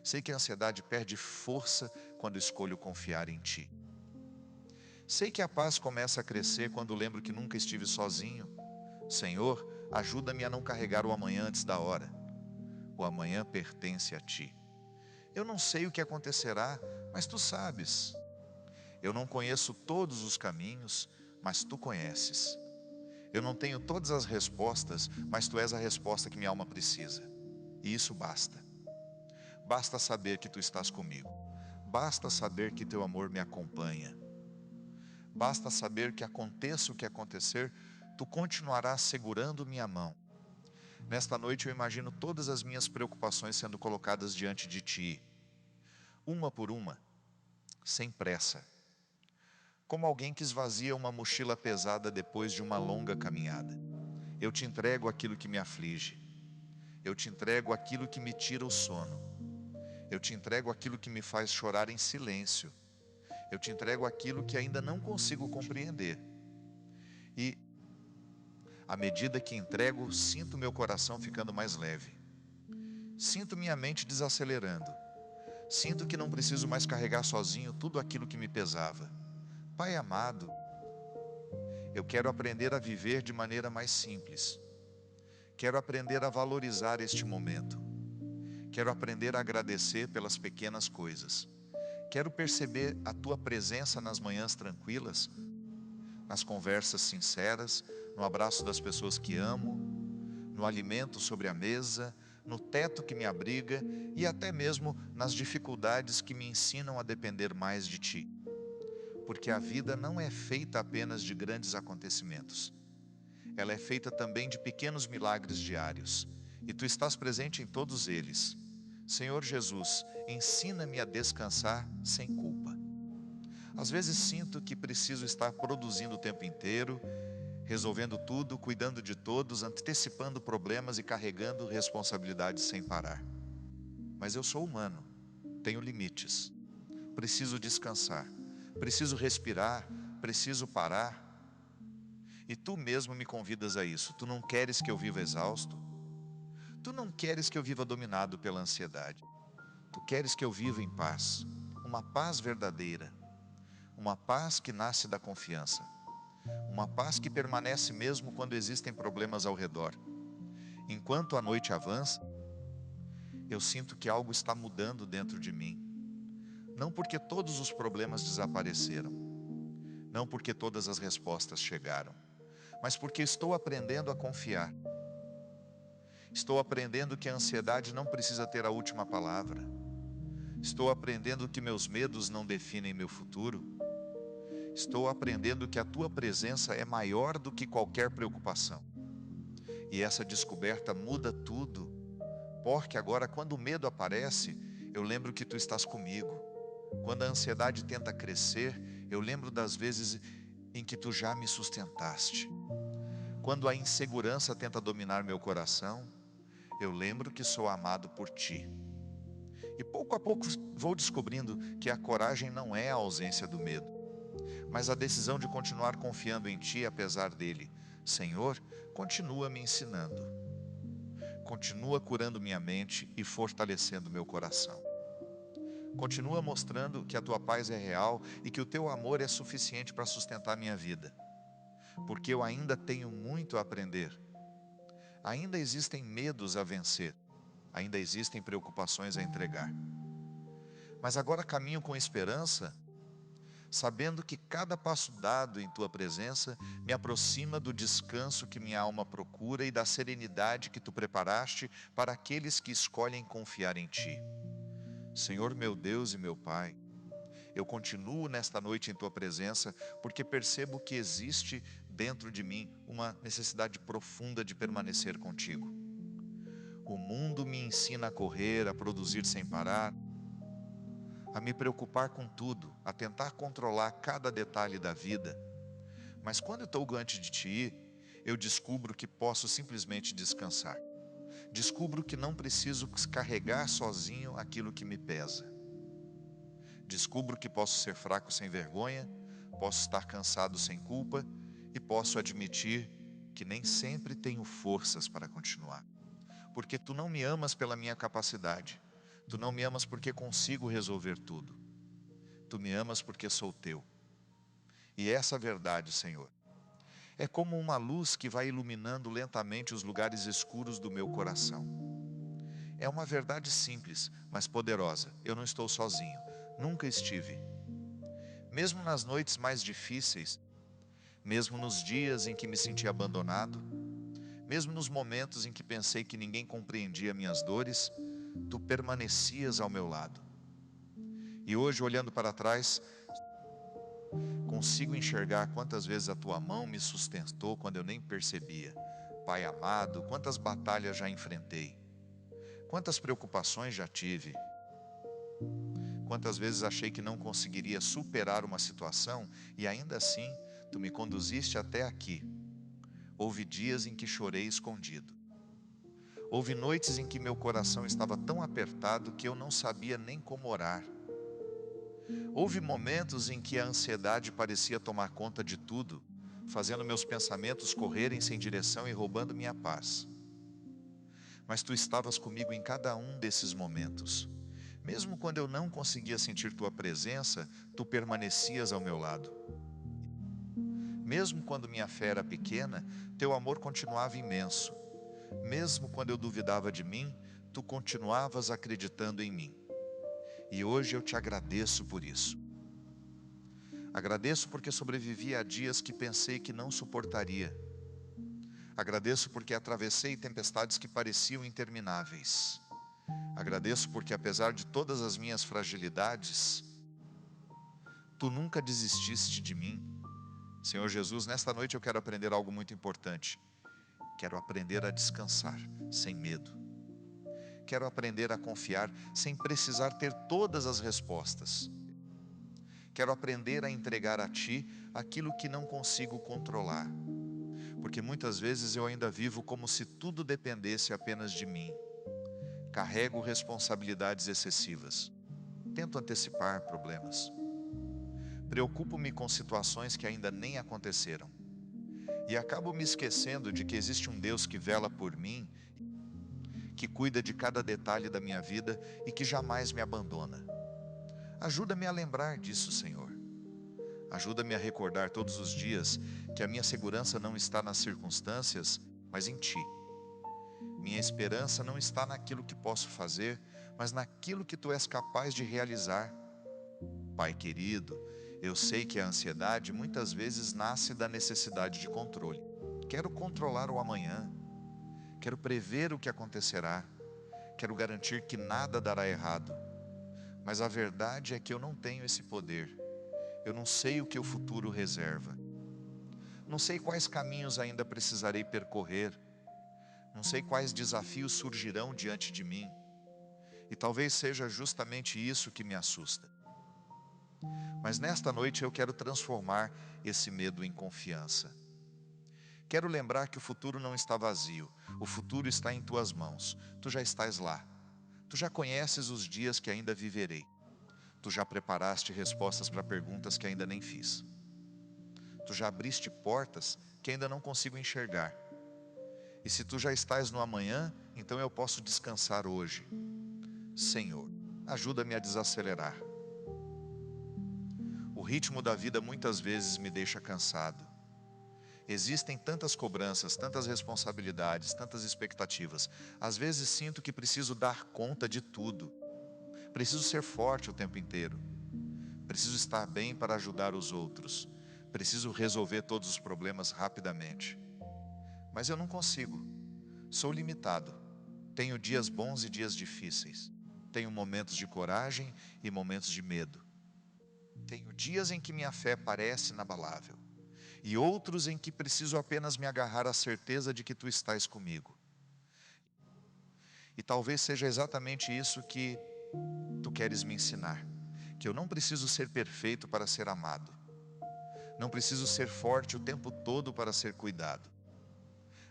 Sei que a ansiedade perde força quando escolho confiar em Ti. Sei que a paz começa a crescer quando lembro que nunca estive sozinho. Senhor, ajuda-me a não carregar o amanhã antes da hora. O amanhã pertence a Ti. Eu não sei o que acontecerá, mas Tu sabes. Eu não conheço todos os caminhos, mas Tu conheces. Eu não tenho todas as respostas, mas Tu és a resposta que minha alma precisa. E isso basta. Basta saber que Tu estás comigo. Basta saber que Teu amor me acompanha. Basta saber que aconteça o que acontecer, Tu continuarás segurando minha mão. Nesta noite eu imagino todas as minhas preocupações sendo colocadas diante de Ti, uma por uma, sem pressa. Como alguém que esvazia uma mochila pesada depois de uma longa caminhada. Eu Te entrego aquilo que me aflige. Eu Te entrego aquilo que me tira o sono. Eu Te entrego aquilo que me faz chorar em silêncio. Eu Te entrego aquilo que ainda não consigo compreender. E, à medida que entrego, sinto meu coração ficando mais leve. Sinto minha mente desacelerando. Sinto que não preciso mais carregar sozinho tudo aquilo que me pesava. Pai amado, eu quero aprender a viver de maneira mais simples. Quero aprender a valorizar este momento. Quero aprender a agradecer pelas pequenas coisas. Quero perceber a tua presença nas manhãs tranquilas, nas conversas sinceras, no abraço das pessoas que amo, no alimento sobre a mesa, no teto que me abriga e até mesmo nas dificuldades que me ensinam a depender mais de ti. Porque a vida não é feita apenas de grandes acontecimentos. Ela é feita também de pequenos milagres diários. E tu estás presente em todos eles. Senhor Jesus, ensina-me a descansar sem culpa. Às vezes sinto que preciso estar produzindo o tempo inteiro, resolvendo tudo, cuidando de todos, antecipando problemas e carregando responsabilidades sem parar. Mas eu sou humano, tenho limites. Preciso descansar, preciso respirar, preciso parar. E tu mesmo me convidas a isso. Tu não queres que eu viva exausto? Tu não queres que eu viva dominado pela ansiedade. Tu queres que eu viva em paz, uma paz verdadeira, uma paz que nasce da confiança, uma paz que permanece mesmo quando existem problemas ao redor. Enquanto a noite avança, eu sinto que algo está mudando dentro de mim. Não porque todos os problemas desapareceram, não porque todas as respostas chegaram, mas porque estou aprendendo a confiar. Estou aprendendo que a ansiedade não precisa ter a última palavra. Estou aprendendo que meus medos não definem meu futuro. Estou aprendendo que a tua presença é maior do que qualquer preocupação. E essa descoberta muda tudo, porque agora quando o medo aparece, eu lembro que tu estás comigo. Quando a ansiedade tenta crescer, eu lembro das vezes em que tu já me sustentaste. Quando a insegurança tenta dominar meu coração, eu lembro que sou amado por ti. E pouco a pouco vou descobrindo que a coragem não é a ausência do medo, mas a decisão de continuar confiando em ti apesar dele. Senhor, continua me ensinando. Continua curando minha mente e fortalecendo meu coração. Continua mostrando que a tua paz é real e que o teu amor é suficiente para sustentar minha vida. Porque eu ainda tenho muito a aprender. Ainda existem medos a vencer. Ainda existem preocupações a entregar. Mas agora caminho com esperança, sabendo que cada passo dado em tua presença me aproxima do descanso que minha alma procura e da serenidade que tu preparaste para aqueles que escolhem confiar em ti. Senhor meu Deus e meu Pai, eu continuo nesta noite em tua presença porque percebo que existe dentro de mim uma necessidade profunda de permanecer contigo. O mundo me ensina a correr, a produzir sem parar, a me preocupar com tudo, a tentar controlar cada detalhe da vida. Mas quando eu estou diante de ti, eu descubro que posso simplesmente descansar. Descubro que não preciso carregar sozinho aquilo que me pesa. Descubro que posso ser fraco sem vergonha, posso estar cansado sem culpa e posso admitir que nem sempre tenho forças para continuar. Porque tu não me amas pela minha capacidade. Tu não me amas porque consigo resolver tudo. Tu me amas porque sou teu. E essa verdade, Senhor, é como uma luz que vai iluminando lentamente os lugares escuros do meu coração. É uma verdade simples, mas poderosa. Eu não estou sozinho. Nunca estive. Mesmo nas noites mais difíceis, mesmo nos dias em que me senti abandonado, mesmo nos momentos em que pensei que ninguém compreendia minhas dores, tu permanecias ao meu lado. E hoje, olhando para trás, consigo enxergar quantas vezes a tua mão me sustentou quando eu nem percebia. Pai amado, quantas batalhas já enfrentei, quantas preocupações já tive, quantas vezes achei que não conseguiria superar uma situação e ainda assim tu me conduziste até aqui. Houve dias em que chorei escondido. Houve noites em que meu coração estava tão apertado que eu não sabia nem como orar. Houve momentos em que a ansiedade parecia tomar conta de tudo, fazendo meus pensamentos correrem sem direção e roubando minha paz. Mas tu estavas comigo em cada um desses momentos. Mesmo quando eu não conseguia sentir tua presença, tu permanecias ao meu lado. Mesmo quando minha fé era pequena, teu amor continuava imenso. Mesmo quando eu duvidava de mim, tu continuavas acreditando em mim. E hoje eu te agradeço por isso. Agradeço porque sobrevivi a dias que pensei que não suportaria. Agradeço porque atravessei tempestades que pareciam intermináveis. Agradeço porque, apesar de todas as minhas fragilidades, tu nunca desististe de mim. Senhor Jesus, nesta noite eu quero aprender algo muito importante. Quero aprender a descansar sem medo. Quero aprender a confiar sem precisar ter todas as respostas. Quero aprender a entregar a Ti aquilo que não consigo controlar. Porque muitas vezes eu ainda vivo como se tudo dependesse apenas de mim. Carrego responsabilidades excessivas. Tento antecipar problemas. Preocupo-me com situações que ainda nem aconteceram. E acabo me esquecendo de que existe um Deus que vela por mim, que cuida de cada detalhe da minha vida e que jamais me abandona. Ajuda-me a lembrar disso, Senhor. Ajuda-me a recordar todos os dias que a minha segurança não está nas circunstâncias, mas em Ti. Minha esperança não está naquilo que posso fazer, mas naquilo que Tu és capaz de realizar. Pai querido, eu sei que a ansiedade muitas vezes nasce da necessidade de controle. Quero controlar o amanhã. Quero prever o que acontecerá. Quero garantir que nada dará errado. Mas a verdade é que eu não tenho esse poder. Eu não sei o que o futuro reserva. Não sei quais caminhos ainda precisarei percorrer. Não sei quais desafios surgirão diante de mim. E talvez seja justamente isso que me assusta. Mas nesta noite eu quero transformar esse medo em confiança. Quero lembrar que o futuro não está vazio. O futuro está em Tuas mãos. Tu já estás lá. Tu já conheces os dias que ainda viverei. Tu já preparaste respostas para perguntas que ainda nem fiz. Tu já abriste portas que ainda não consigo enxergar. E se Tu já estás no amanhã, então eu posso descansar hoje. Senhor, ajuda-me a desacelerar. O ritmo da vida muitas vezes me deixa cansado. Existem tantas cobranças, tantas responsabilidades, tantas expectativas. Às vezes sinto que preciso dar conta de tudo. Preciso ser forte o tempo inteiro. Preciso estar bem para ajudar os outros. Preciso resolver todos os problemas rapidamente. Mas eu não consigo. Sou limitado. Tenho dias bons e dias difíceis. Tenho momentos de coragem e momentos de medo. Tenho dias em que minha fé parece inabalável. E outros em que preciso apenas me agarrar à certeza de que Tu estás comigo. E talvez seja exatamente isso que Tu queres me ensinar. Que eu não preciso ser perfeito para ser amado. Não preciso ser forte o tempo todo para ser cuidado.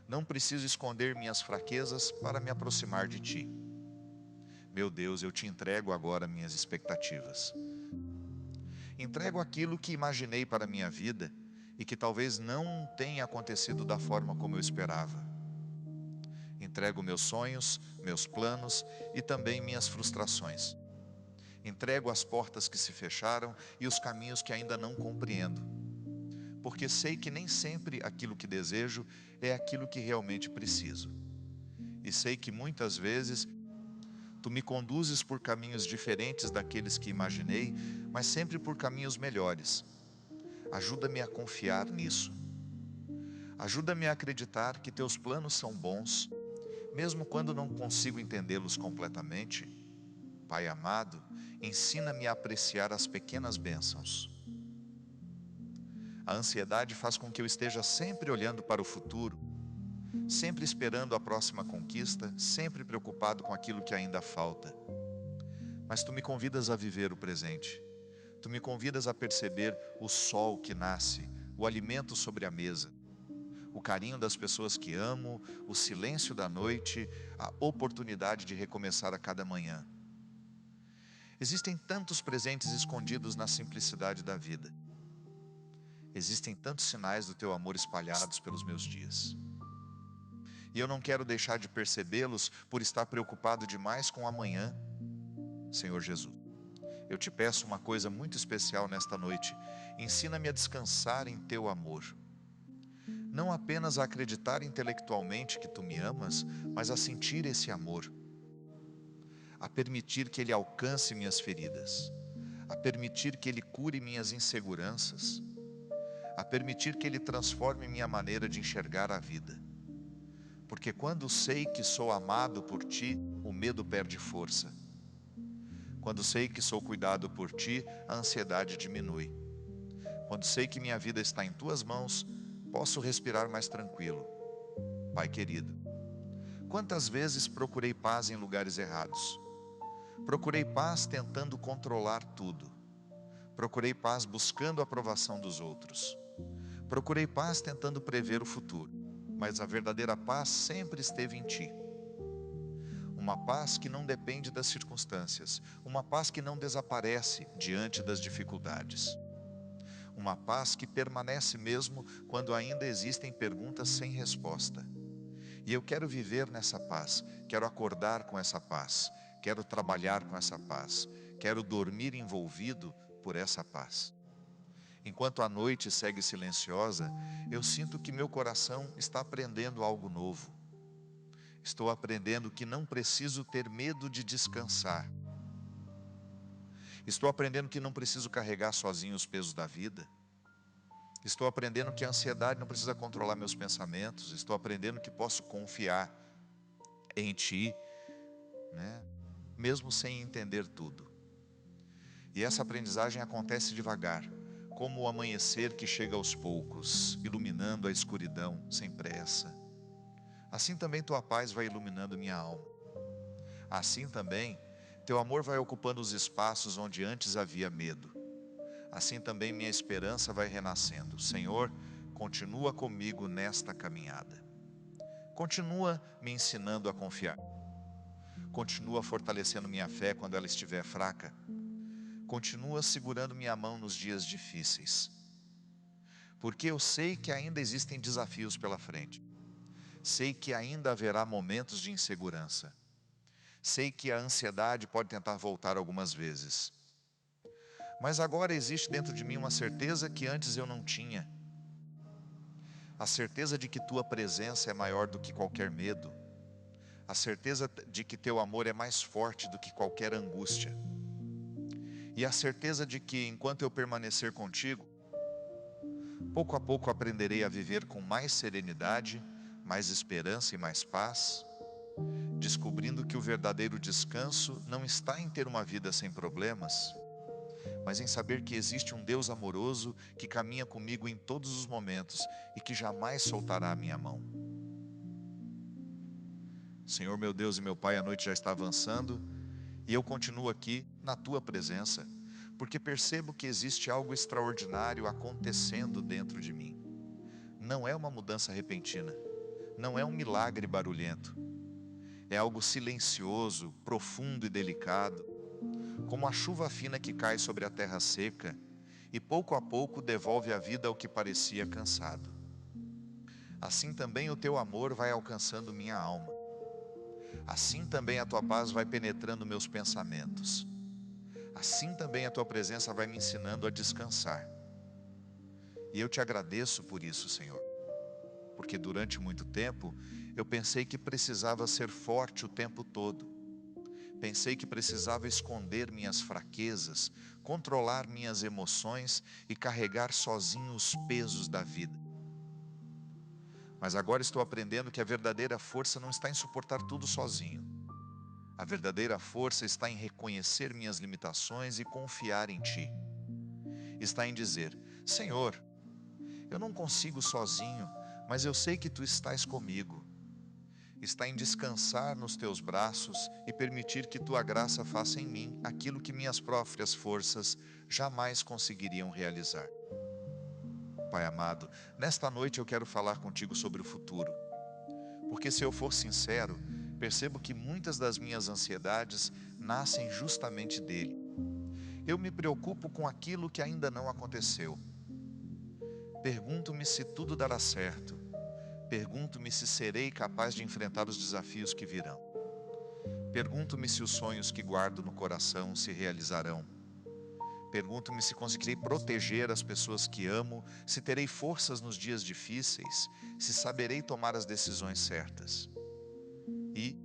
Não preciso esconder minhas fraquezas para me aproximar de Ti. Meu Deus, eu Te entrego agora minhas expectativas. Entrego aquilo que imaginei para a minha vida e que talvez não tenha acontecido da forma como eu esperava. Entrego meus sonhos, meus planos e também minhas frustrações. Entrego as portas que se fecharam e os caminhos que ainda não compreendo. Porque sei que nem sempre aquilo que desejo é aquilo que realmente preciso. E sei que muitas vezes Tu me conduzes por caminhos diferentes daqueles que imaginei, mas sempre por caminhos melhores. Ajuda-me a confiar nisso. Ajuda-me a acreditar que Teus planos são bons, mesmo quando não consigo entendê-los completamente. Pai amado, ensina-me a apreciar as pequenas bênçãos. A ansiedade faz com que eu esteja sempre olhando para o futuro, sempre esperando a próxima conquista, sempre preocupado com aquilo que ainda falta. Mas Tu me convidas a viver o presente. Tu me convidas a perceber o sol que nasce, o alimento sobre a mesa, o carinho das pessoas que amo, o silêncio da noite, a oportunidade de recomeçar a cada manhã. Existem tantos presentes escondidos na simplicidade da vida. Existem tantos sinais do Teu amor espalhados pelos meus dias. E eu não quero deixar de percebê-los por estar preocupado demais com o amanhã. Senhor Jesus, eu Te peço uma coisa muito especial nesta noite. Ensina-me a descansar em Teu amor. Não apenas a acreditar intelectualmente que Tu me amas, mas a sentir esse amor. a permitir que Ele alcance minhas feridas, a permitir que Ele cure minhas inseguranças, a permitir que Ele transforme minha maneira de enxergar a vida. Porque quando sei que sou amado por Ti, o medo perde força. Quando sei que sou cuidado por Ti, a ansiedade diminui. Quando sei que minha vida está em Tuas mãos, posso respirar mais tranquilo. Pai querido, quantas vezes procurei paz em lugares errados? Procurei paz tentando controlar tudo. Procurei paz buscando a aprovação dos outros. Procurei paz tentando prever o futuro. Mas a verdadeira paz sempre esteve em Ti. Uma paz que não depende das circunstâncias. Uma paz que não desaparece diante das dificuldades. Uma paz que permanece mesmo quando ainda existem perguntas sem resposta. E eu quero viver nessa paz, quero acordar com essa paz, quero trabalhar com essa paz, quero dormir envolvido por essa paz. Enquanto a noite segue silenciosa, eu sinto que meu coração está aprendendo algo novo. Estou aprendendo que não preciso ter medo de descansar. Estou aprendendo que não preciso carregar sozinho os pesos da vida. Estou aprendendo que a ansiedade não precisa controlar meus pensamentos. Estou aprendendo que posso confiar em Ti, né? Mesmo sem entender tudo. E essa aprendizagem acontece devagar, como o amanhecer que chega aos poucos, iluminando a escuridão sem pressa. Assim também Tua paz vai iluminando minha alma. Assim também Teu amor vai ocupando os espaços onde antes havia medo. Assim também minha esperança vai renascendo. Senhor, continua comigo nesta caminhada. Continua me ensinando a confiar. Continua fortalecendo minha fé quando ela estiver fraca. Continua segurando minha mão nos dias difíceis. Porque eu sei que ainda existem desafios pela frente. Sei que ainda haverá momentos de insegurança. Sei que a ansiedade pode tentar voltar algumas vezes. Mas agora existe dentro de mim uma certeza que antes eu não tinha. A certeza de que Tua presença é maior do que qualquer medo. A certeza de que Teu amor é mais forte do que qualquer angústia. E a certeza de que enquanto eu permanecer contigo, pouco a pouco aprenderei a viver com mais serenidade, mais esperança e mais paz, descobrindo que o verdadeiro descanso não está em ter uma vida sem problemas, mas em saber que existe um Deus amoroso que caminha comigo em todos os momentos e que jamais soltará a minha mão. Senhor meu Deus e meu Pai, a noite já está avançando e eu continuo aqui na Tua presença, porque percebo que existe algo extraordinário acontecendo dentro de mim. Não é uma mudança repentina, não é um milagre barulhento, é algo silencioso, profundo e delicado, como a chuva fina que cai sobre a terra seca e pouco a pouco devolve a vida ao que parecia cansado. Assim também o Teu amor vai alcançando minha alma. Assim também a Tua paz vai penetrando meus pensamentos. Assim também a Tua presença vai me ensinando a descansar. E eu Te agradeço por isso, Senhor, porque durante muito tempo eu pensei que precisava ser forte o tempo todo. Pensei que precisava esconder minhas fraquezas, controlar minhas emoções e carregar sozinho os pesos da vida. Mas agora estou aprendendo que a verdadeira força não está em suportar tudo sozinho. A verdadeira força está em reconhecer minhas limitações e confiar em Ti. Está em dizer: Senhor, eu não consigo sozinho, mas eu sei que Tu estás comigo. Está em descansar nos Teus braços e permitir que Tua graça faça em mim aquilo que minhas próprias forças jamais conseguiriam realizar. Pai amado, nesta noite eu quero falar contigo sobre o futuro. Porque se eu for sincero, percebo que muitas das minhas ansiedades nascem justamente dele. Eu me preocupo com aquilo que ainda não aconteceu. Pergunto-me se tudo dará certo. Pergunto-me se serei capaz de enfrentar os desafios que virão. Pergunto-me se os sonhos que guardo no coração se realizarão. Pergunto-me se conseguirei proteger as pessoas que amo, se terei forças nos dias difíceis, se saberei tomar as decisões certas. E,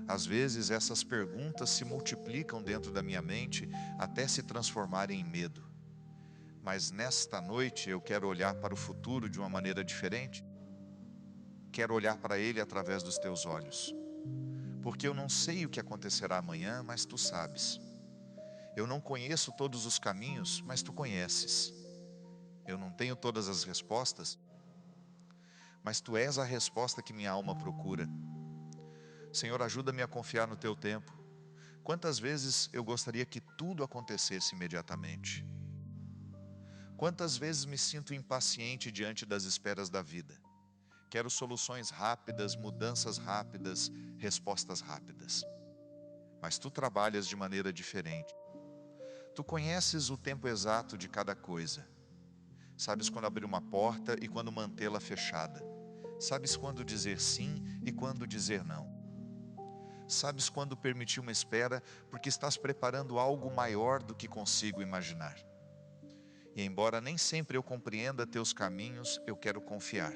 Às vezes essas perguntas se multiplicam dentro da minha mente até se transformarem em medo. Mas nesta noite eu quero olhar para o futuro de uma maneira diferente. Quero olhar para ele através dos teus olhos. Porque eu não sei o que acontecerá amanhã, mas tu sabes. Eu não conheço todos os caminhos, mas tu conheces. Eu não tenho todas as respostas, mas tu és a resposta que minha alma procura. Senhor, ajuda-me a confiar no teu tempo. Quantas vezes eu gostaria que tudo acontecesse imediatamente? Quantas vezes me sinto impaciente diante das esperas da vida? Quero soluções rápidas, mudanças rápidas, respostas rápidas. Mas tu trabalhas de maneira diferente. Tu conheces o tempo exato de cada coisa. Sabes quando abrir uma porta e quando mantê-la fechada. Sabes quando dizer sim e quando dizer não. Sabes quando permitir uma espera, porque estás preparando algo maior do que consigo imaginar. E embora nem sempre eu compreenda teus caminhos, eu quero confiar.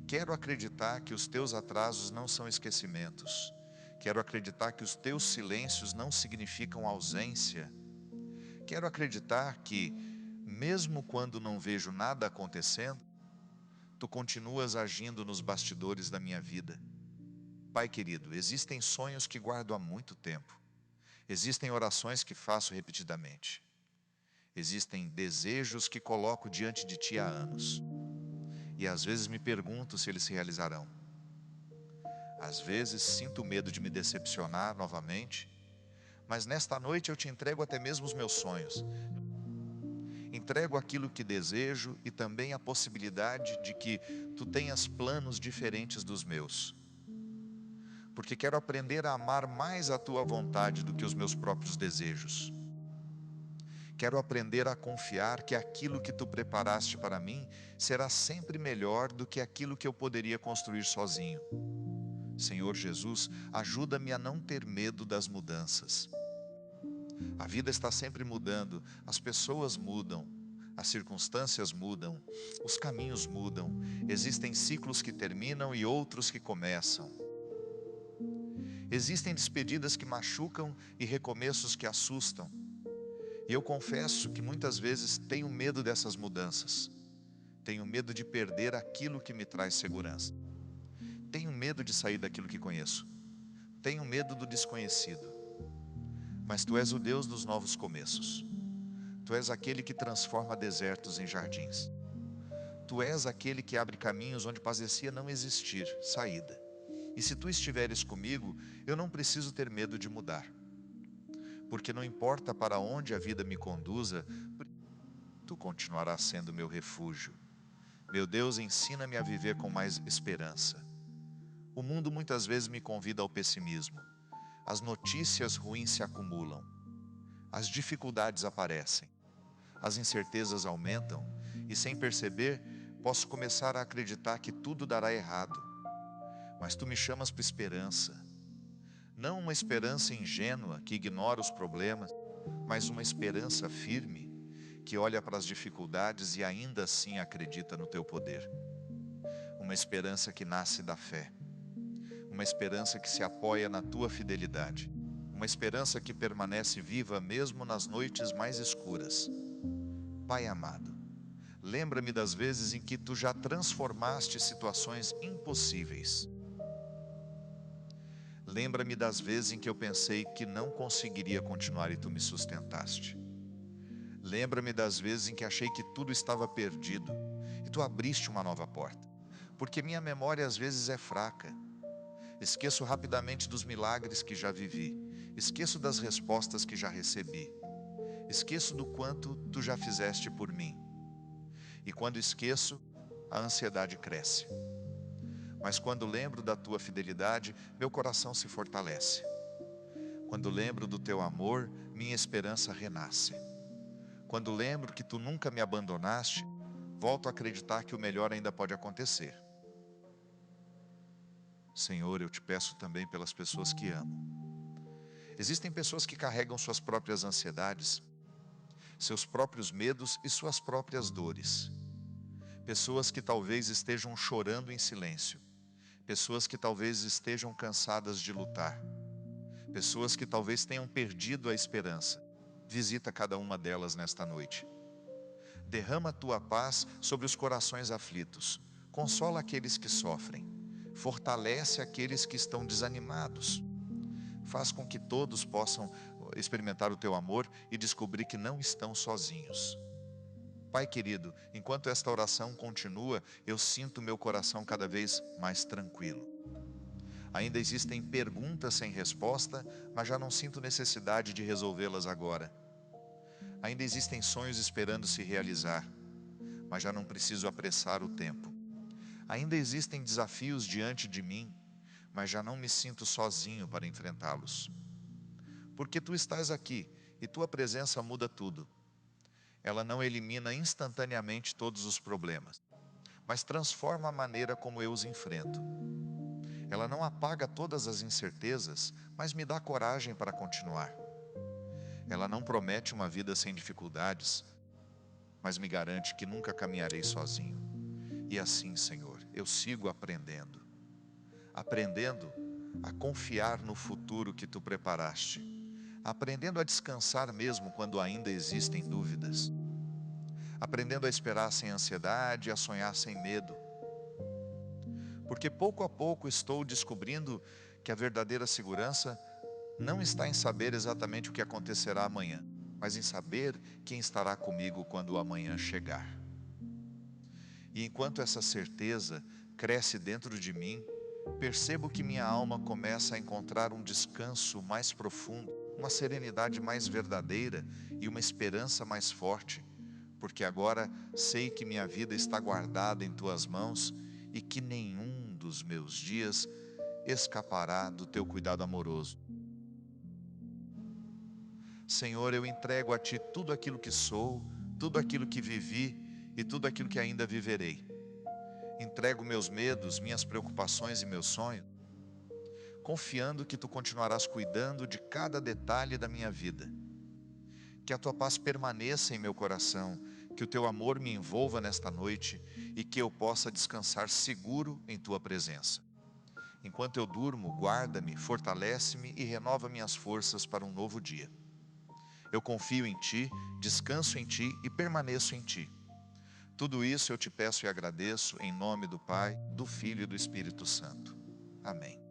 Quero acreditar que os teus atrasos não são esquecimentos. Quero acreditar que os teus silêncios não significam ausência. Quero acreditar que, mesmo quando não vejo nada acontecendo, tu continuas agindo nos bastidores da minha vida. Pai querido, existem sonhos que guardo há muito tempo. Existem orações que faço repetidamente. Existem desejos que coloco diante de ti há anos. E às vezes me pergunto se eles se realizarão. Às vezes sinto medo de me decepcionar novamente. Mas nesta noite eu te entrego até mesmo os meus sonhos. Entrego aquilo que desejo e também a possibilidade de que tu tenhas planos diferentes dos meus. Porque quero aprender a amar mais a tua vontade do que os meus próprios desejos. Quero aprender a confiar que aquilo que tu preparaste para mim será sempre melhor do que aquilo que eu poderia construir sozinho. Senhor Jesus, ajuda-me a não ter medo das mudanças. A vida está sempre mudando, as pessoas mudam, as circunstâncias mudam, os caminhos mudam, existem ciclos que terminam e outros que começam. Existem despedidas que machucam e recomeços que assustam. E eu confesso que muitas vezes tenho medo dessas mudanças. Tenho medo de perder aquilo que me traz segurança. Tenho medo de sair daquilo que conheço. Tenho medo do desconhecido. Mas tu és o Deus dos novos começos. Tu és aquele que transforma desertos em jardins. Tu és aquele que abre caminhos onde parecia não existir saída. E se tu estiveres comigo, eu não preciso ter medo de mudar. Porque não importa para onde a vida me conduza, tu continuarás sendo meu refúgio. Meu Deus, ensina-me a viver com mais esperança. O mundo muitas vezes me convida ao pessimismo. As notícias ruins se acumulam. As dificuldades aparecem. As incertezas aumentam. E sem perceber, posso começar a acreditar que tudo dará errado. Mas tu me chamas para esperança. Não uma esperança ingênua que ignora os problemas, mas uma esperança firme que olha para as dificuldades e ainda assim acredita no teu poder. Uma esperança que nasce da fé. Uma esperança que se apoia na tua fidelidade. Uma esperança que permanece viva mesmo nas noites mais escuras. Pai amado, lembra-me das vezes em que tu já transformaste situações impossíveis. Lembra-me das vezes em que eu pensei que não conseguiria continuar e tu me sustentaste. Lembra-me das vezes em que achei que tudo estava perdido e tu abriste uma nova porta. Porque minha memória às vezes é fraca. Esqueço rapidamente dos milagres que já vivi. Esqueço das respostas que já recebi. Esqueço do quanto tu já fizeste por mim. E quando esqueço, a ansiedade cresce. Mas quando lembro da tua fidelidade, meu coração se fortalece. Quando lembro do teu amor, minha esperança renasce. Quando lembro que tu nunca me abandonaste, volto a acreditar que o melhor ainda pode acontecer. Senhor, eu te peço também pelas pessoas que amo. Existem pessoas que carregam suas próprias ansiedades, seus próprios medos e suas próprias dores. Pessoas que talvez estejam chorando em silêncio. pessoas que talvez estejam cansadas de lutar, pessoas que talvez tenham perdido a esperança. Visita cada uma delas nesta noite. Derrama a tua paz sobre os corações aflitos. Consola aqueles que sofrem. Fortalece aqueles que estão desanimados. Faz com que todos possam experimentar o teu amor e descobrir que não estão sozinhos. Pai querido, enquanto esta oração continua, eu sinto meu coração cada vez mais tranquilo. Ainda existem perguntas sem resposta, mas já não sinto necessidade de resolvê-las agora. Ainda existem sonhos esperando se realizar, mas já não preciso apressar o tempo. Ainda existem desafios diante de mim, mas já não me sinto sozinho para enfrentá-los. Porque tu estás aqui e tua presença muda tudo. Ela não elimina instantaneamente todos os problemas, mas transforma a maneira como eu os enfrento. Ela não apaga todas as incertezas, mas me dá coragem para continuar. Ela não promete uma vida sem dificuldades, mas me garante que nunca caminharei sozinho. E assim, Senhor, eu sigo aprendendo a confiar no futuro que tu preparaste, aprendendo a descansar mesmo quando ainda existem dúvidas, aprendendo a esperar sem ansiedade, a sonhar sem medo. Porque pouco a pouco estou descobrindo que a verdadeira segurança não está em saber exatamente o que acontecerá amanhã, mas em saber quem estará comigo quando o amanhã chegar. E enquanto essa certeza cresce dentro de mim, percebo que minha alma começa a encontrar um descanso mais profundo, uma serenidade mais verdadeira e uma esperança mais forte, porque agora sei que minha vida está guardada em tuas mãos e que nenhum dos meus dias escapará do teu cuidado amoroso. Senhor, eu entrego a ti tudo aquilo que sou, tudo aquilo que vivi e tudo aquilo que ainda viverei. Entrego meus medos, minhas preocupações e meus sonhos, confiando que tu continuarás cuidando de cada detalhe da minha vida. Que a tua paz permaneça em meu coração, que o teu amor me envolva nesta noite e que eu possa descansar seguro em tua presença. Enquanto eu durmo, guarda-me, fortalece-me e renova minhas forças para um novo dia. Eu confio em ti, descanso em ti e permaneço em ti. Tudo isso eu te peço e agradeço em nome do Pai, do Filho e do Espírito Santo. Amém.